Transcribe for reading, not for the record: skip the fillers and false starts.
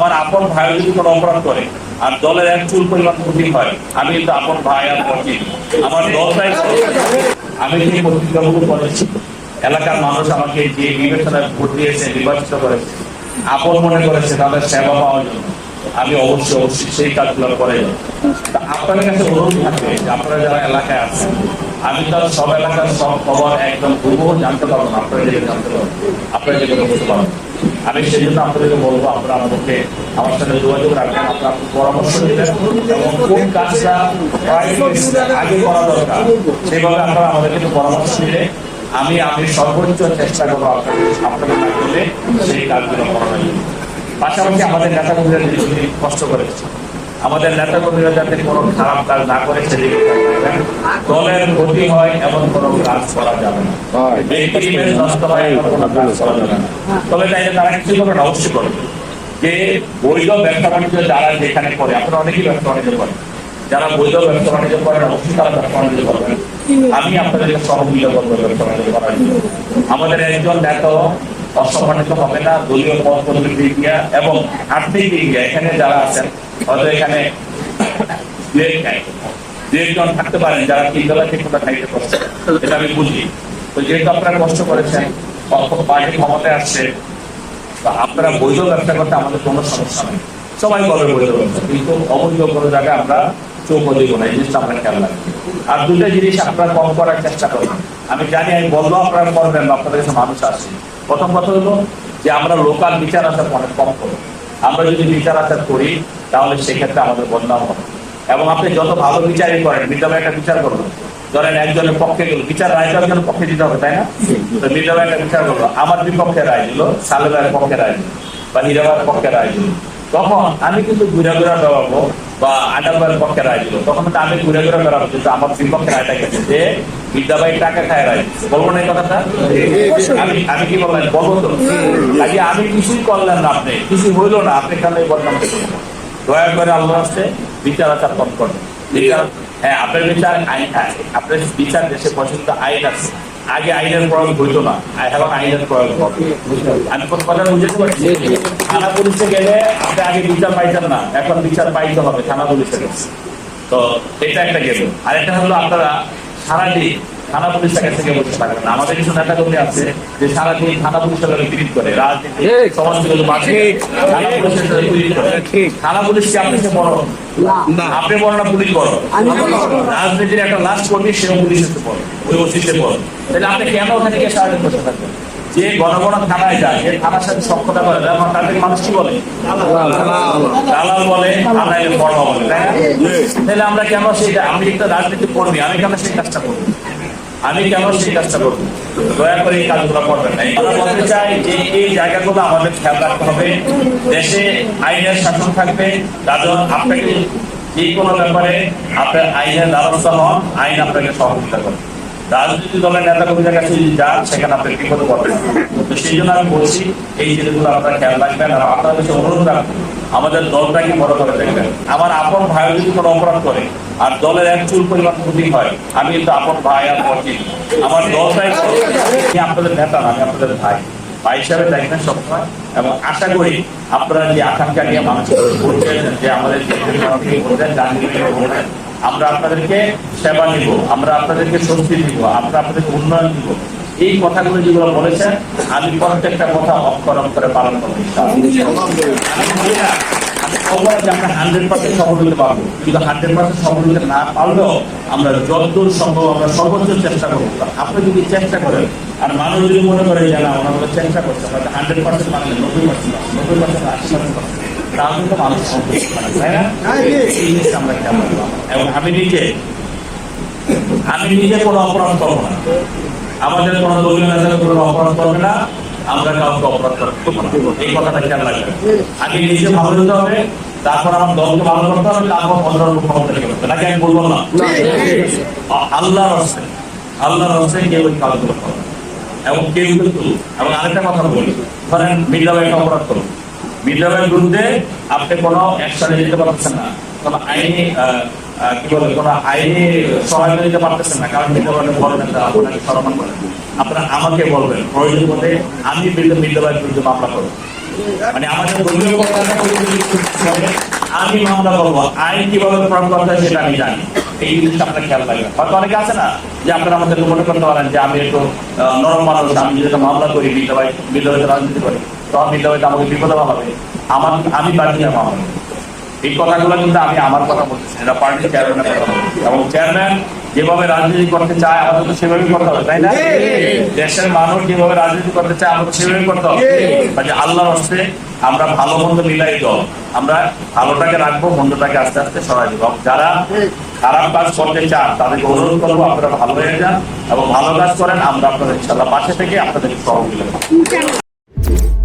আমার আপন ভাই যদি কোনো অপরাধ করে আর দলের এক চুল পরিমাণ ক্ষতি হয়, আমি কিন্তু আপন ভাই আর পক্ষে আমার দলটাই আমি যে পত্রিকাগুলো করেছি, এলাকার মানুষ আমাকে যে বিবেচনায় ভোট দিয়েছে, নির্বাচিত করেছে, আপন মনে করেছে তাদের সেবা পাওয়ার জন্য, আমি অবশ্যই সেই কাজগুলো করে যাব। আপনাদের কাছে অনুরোধ থাকবে যে আপনারা যারা এলাকায় আছেন, আমি তো সব এলাকার সব খবর একদম হুবহু জানতে পারবো না, আপনারা যেটা জানতে পারবেন, আপনারা যেটা বুঝতে পারবেন। আমি সেই জন্য আপনাদেরকে বলবো, আপনারা আমাদেরকে আমার সাথে যোগাযোগ রাখবেন, আপনারা পরামর্শ দিবেন এবং কোন কাজটা আগে করা দরকার সেভাবে আপনারা আমাদেরকে পরামর্শ দিলে আমি সর্বোচ্চ চেষ্টা করবো আপনাদের মাধ্যমে সেই কাজগুলো করার জন্য। পাশাপাশি আমাদের নেতা কর্মীরা কষ্ট করেছে, আমাদের নেতা কর্মীরা যাতে কোনো খারাপ কাজ না করে সেদিকে দলের ক্ষতি হয় এমন কোনো কাজ করা যাবে না, ব্যক্তির ইমেজ নষ্ট হয় এমন কোনো কাজ করা যাবে না। তবে চাইলে তারা কিছু করবেন, অবশ্যই করবে যে বৈধ ব্যবসা বাণিজ্য যারা যেখানে করে, আপনারা অনেকেই ব্যবসা বাণিজ্য করেন, যারা বৈধ ব্যবসা বাণিজ্য করেন অবশ্যই তারা ব্যবসা বাণিজ্য করবেন। আমি আপনাদেরকে সহযোগিতা করবো ব্যবসা বাণিজ্য করার জন্য। আমাদের একজন নেতা অসম্মানিত হবে না দলীয় পদ পদবীর দিক দিয়া এবং আর্থিক দিক দিয়া। এখানে যারা আছেন হয়তো এখানে দুজন থাকতে পারেন যারা 3 বেলা ঠিক মতো খাইতে পারছে, এটা আমি বুঝি। তো যেহেতু আপনারা কষ্ট করেছেন, পার্টি ক্ষমতায় আসছে, আপনারা বৈধ ব্যবসা করতে আমাদের কোনো সমস্যা নেই, সবাই করবে বৈধ ব্যবসা, কিন্তু অবৈধ কোনো জায়গায় আমরা চোখ দিব না, এই জিনিসটা আমরা খেয়াল রাখি। আর দুটো জিনিস আপনারা কম করার চেষ্টা করবেন। আমি জানি আমি বলবো আপনারা করবেন, আপনাদের কাছে মানুষ আসছে। প্রথম কথা হলো যে আমরা লোকাল বিচার আচার অনেক কম করবো। আমরা যদি বিচার আচার করি তাহলে সেক্ষেত্রে আমাদের বদনাম হবে। এবং আপনি যত ভালো বিচারই করেন, বিদ্যালয় একটা বিচার করলো, ধরেন একজনের পক্ষে গেল, বিচার রায় একজনের পক্ষে দিতে হবে, তাই না? তো বিদ্যালয় একটা বিচার করলো, আমার বিপক্ষে রায় দিল, সালেবের পক্ষে রায় দিল বা নিরাবার পক্ষে রায় দিল, তখন আমি কিন্তু ঘুরে ঘুরে বেড়াবো, বা আডাবার পক্ষে রায় দিল, তখন তো আমি ঘুরে ঘুরে বেড়াবো, কিন্তু আমার বিপক্ষে রায়টা গেছে যে বিদ্যাবাই টাকা খায় রায়। বলবো না এই কথাটা? আমি কি বললাম? বলবো তো। কাজে আমি কিছুই করলেন না, আপনি কিছু হইলো না, আপনি কেন এই বদনাম করবেন? দয়া করে আল্লাহ আসতে বিচার আচার কম করেন। হ্যাঁ, আপনার বিচার আইন, আপনার বিচার দেশে পছন্দ আইন আছে। আগে আইনের প্রয়োগ হইতো না, এখন আইনের প্রয়োগ হবে। আমি কোন কথা বুঝতে পারছি? থানা পুলিশে গেলে আপনি আগে বিচার পাইতেন না, এখন বিচার পাইতে হবে থানা পুলিশে গেছে। তো এটা একটা গেল। আর একটা হলো আপনারা সারাদিন থানা পুলিশের কাছে থেকে বসে থাকবেন। আমাদের কিছু নেতা কর্মী আছে যে সারাদিন থানা পুলিশের বিরোধ করে, রাজনীতি সমাজ থানা পুলিশকে আপনি বড়, আপনি বড় না পুলিশ বড়? রাজনীতির একটা লাস্ট কর্মী সেও পুলিশের বড়, ওই ওসিতে বড়। তাহলে আপনি কেন ওখানে গিয়ে সারাদিন বসে থাকবেন? যে গণগণ থানায় যায়, যে থানার সাথে সক্ষতা করে, তাদের মানুষ কি বলে? দালাল বলে, থানায় বড় বলে, তাই না? তাহলে আমরা কেন সেইটা, আমি একটা রাজনীতি কর্মী, আমি কেন সেই কাজটা করবো? আমি কেন সেই কাজটা করবো? দয়া করে এই কাজগুলো করবেন না। আমরা বলতে চাই যে এই জায়গাগুলো আমাদের খেয়াল রাখতে হবে। দেশে আইনের শাসন থাকবে, তাদের আপনাকে যে কোনো ব্যাপারে আপনার আইনের দ্বারস্থ হন, আইন আপনাকে সহযোগিতা করে। রাজনীতি দলের নেতা কর্মীদের কাছে যদি যান, সেখানে আপনি বিপদে পড়বেন। তো সেই জন্য আমি বলছি এই জিনিসগুলো আপনারা খেয়াল রাখবেন। আর আপনার কাছে অনুরোধ রাখবেন, আমাদের দলটাকে বড় করে দেখবেন। আমার আপন ভাই যদি কোনো অপরাধ করে আর দলের এক চুল পরিমাণ ক্ষতি হয়, আমি কিন্তু আপন ভাই আর পক্ষে আমার দলটাই আপনাদের নেতা না, আমি আপনাদের ভাই হিসাবে দেখবেন সবসময়। এবং আশা করি আপনারা যে আকাঙ্ক্ষা নিয়ে মানুষ বলছেন যে আমাদের বলছেন, আমরা আপনাদেরকে সেবা নিব, আমরা আপনাদেরকে স্বস্তি দিব, আমরা আপনাদেরকে উন্নয়ন দিব, এই কথাগুলো যেগুলো বলেছেন আমি প্রত্যেকটা কথা অক্ষর অক্ষরে পালন করবো। আমরা 100% সফল হতে পারবো, কিন্তু 100% সফল হতে না পারলেও আমরা যতদূর সম্ভব আমরা সর্বোচ্চ চেষ্টা করবো। আপনি যদি চেষ্টা করেন আর মানুষ যদি মনে করে যে না ওনারা চেষ্টা করছে, 100% মানে 90%, 80%, তাহলে তো মানুষ সন্তুষ্ট করে, তাই না? এই জিনিসটা আমরা খেয়াল রাখলাম। এবং আমি নিজে কোনো অপরাধ করবো না, আমাদের কোনো দলীয় নেতারা কোনো অপরাধ করবে না, আমরা কাউকে অপরাধ করবো না, এই কথাটা খেয়াল রাখবেন। আগে নিজে ভালো হতে হবে, তারপর আমার দলকে ভালো করতে হবে, তারপর অন্যান্য ক্ষমতা করতে হবে। নাকি আমি বলবো না? আল্লাহর রাস্তায় কেউ ওই কাজগুলো করবে এবং কেউ কিন্তু। এবং আরেকটা কথা বলি, ধরেন বিদ্যালয়ে একটা অপরাধ করুন, বিদ্যালয়ের বিরুদ্ধে আপনি কোনো অ্যাকশনে দিতে পারছেন না, কোনো আইনি কি বলে কোনো আইনি সহায়তা দিতে পারতেছেন না, কারণ বিদ্যালয়ের বড় নেতা আপনাকে সম্মান করেন, আপনারা আমাকে বলবেন, প্রয়োজন মতে আমি বিদ্যালয়ের বিরুদ্ধে মামলা করবো। মানে আমাদের ধর্মীয় কথাটা আমি মামলা করবো, আইন কিভাবে প্রয়োগ করতে হয় সেটা আমি জানি। এই জিনিসটা আপনার খেয়াল রাখবেন। হয়তো অনেকে আছে না যে আপনারা আমাদের মনে করতে পারেন যে আমি একটু নরম মানুষ, আমি যদি একটা মামলা করি বিধবাইতে রাজনীতি করি তখন বিধবাইতে আমাকে বিপদে হবে, আমি বাড়ি মামলা। এই কথাগুলো কিন্তু আমি আমার কথা বলতেছি, এটা পার্টির চেয়ারম্যানের কথা বলছি। এবং চেয়ারম্যান যেভাবে রাজনীতি করতে চায় আমাদের তো সেভাবেই করতে হবে, তাই না? দেশের মানুষ যেভাবে রাজনীতি করতে চায় আমাদের সেভাবেই করতে হবে। মানে আল্লাহর হস্তে আমরা ভালো মন্দ মিলাই দল, আমরা ভালোটাকে রাখবো, মন্দটাকে আস্তে আস্তে সরাই দেবো। যারা খারাপ কাজ করতে চান তাদেরকে অনুরোধ করবো আপনারা ভালো হয়ে যান এবং ভালো কাজ করেন, আমরা আপনাদের ইনশাআল্লাহ পাশে থেকে আপনাদের সহযোগিতা করব।